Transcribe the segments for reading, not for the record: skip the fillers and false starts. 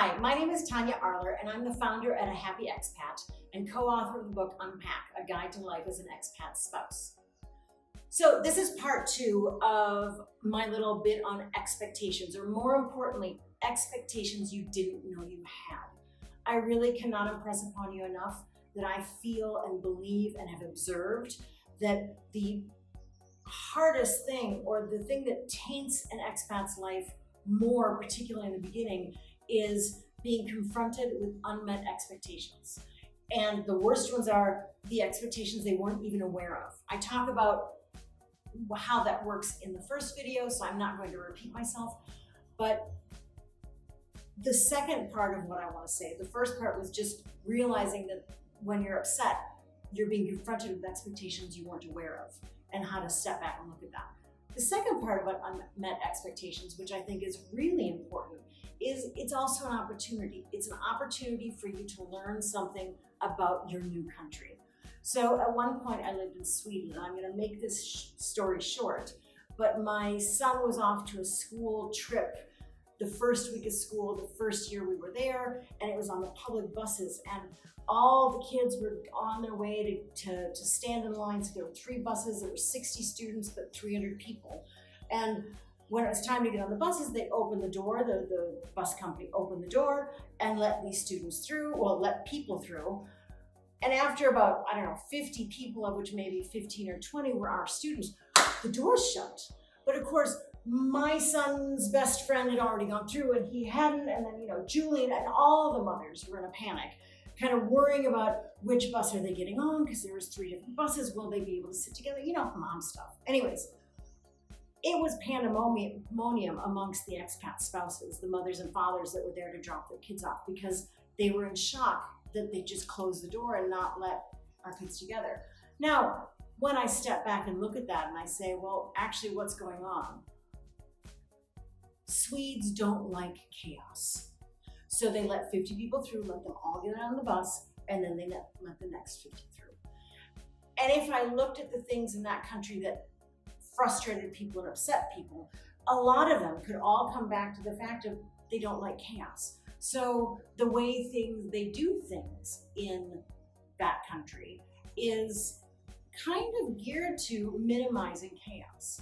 Hi, my name is Tanya Arler, and I'm the founder at A Happy Expat and co-author of the book UNPACK, A Guide to Life as an Expat Spouse. So this is part 2 of my little bit on expectations, or more importantly, expectations you didn't know you had. I really cannot impress upon you enough that I feel and believe and have observed that the hardest thing, or the thing that taints an expat's life more, particularly in the beginning, is being confronted with unmet expectations. And the worst ones are the expectations they weren't even aware of. I talk about how that works in the first video, so I'm not going to repeat myself. But the second part of what I want to say, the first part was just realizing that when you're upset, you're being confronted with expectations you weren't aware of, and how to step back and look at that. The second part about unmet expectations, which I think is really important, is it's also an opportunity. It's an opportunity for you to learn something about your new country. So at one point I lived in Sweden, and I'm going to make this story short, but my son was off to a school trip the first week of school, the first year we were there, and it was on the public buses, and all the kids were on their way to stand in line. So there were 3 buses, there were 60 students, but 300 people. And when it was time to get on the buses, they opened the door, the bus company opened the door and let these students through, well, let people through. And after about, 50 people, of which maybe 15 or 20 were our students, the doors shut. But of course, my son's best friend had already gone through and he hadn't, and then, Julian and all the mothers were in a panic, kind of worrying about which bus are they getting on, because there was 3 different buses, will they be able to sit together, mom stuff. Anyways, it was pandemonium amongst the expat spouses, the mothers and fathers that were there to drop their kids off, because they were in shock that they just closed the door and not let our kids together. Now, when I step back and look at that and I say, well, actually what's going on? Swedes don't like chaos. So they let 50 people through, let them all get on the bus, and then they let the next 50 through. And if I looked at the things in that country that frustrated people and upset people, a lot of them could all come back to the fact of they don't like chaos. So the way they do things in that country is kind of geared to minimizing chaos.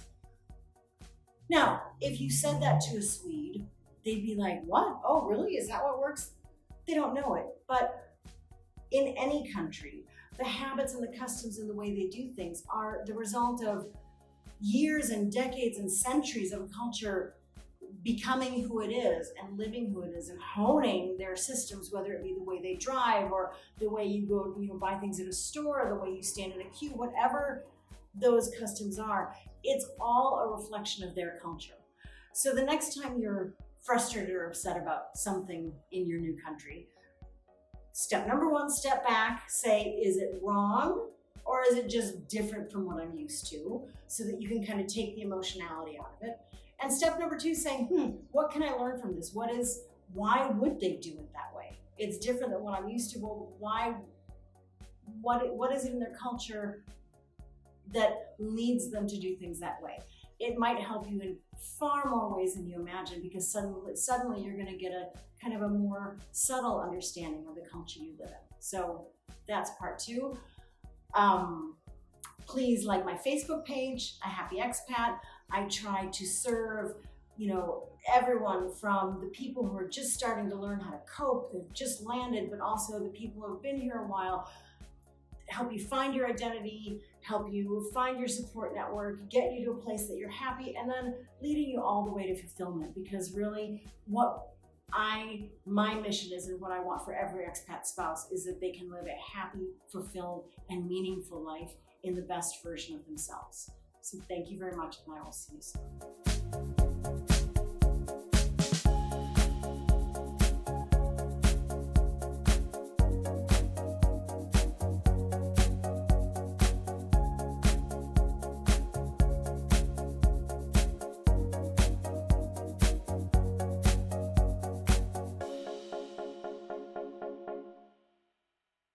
Now, if you said that to a Swede, they'd be like, what? Oh, really? Is that what works? They don't know it. But in any country, the habits and the customs and the way they do things are the result of years and decades and centuries of a culture becoming who it is and living who it is and honing their systems, whether it be the way they drive or the way you go, buy things at a store, the way you stand in a queue, whatever those customs are, it's all a reflection of their culture. So the next time you're frustrated or upset about something in your new country, step number 1, step back, say, is it wrong? Or is it just different from what I'm used to? So that you can kind of take the emotionality out of it. And step number 2, saying, what can I learn from this? Why would they do it that way? It's different than what I'm used to. Well, what is it in their culture that leads them to do things that way? It might help you in far more ways than you imagine, because suddenly you're going to get a kind of a more subtle understanding of the culture you live in. So that's part 2. Please like my Facebook page, A Happy Expat. I try to serve, everyone from the people who are just starting to learn how to cope, they've just landed, but also the people who have been here a while, help you find your identity, help you find your support network, get you to a place that you're happy, and then leading you all the way to fulfillment. Because really my mission is, and what I want for every expat spouse, is that they can live a happy, fulfilled, and meaningful life in the best version of themselves. So thank you very much, and I will see you soon.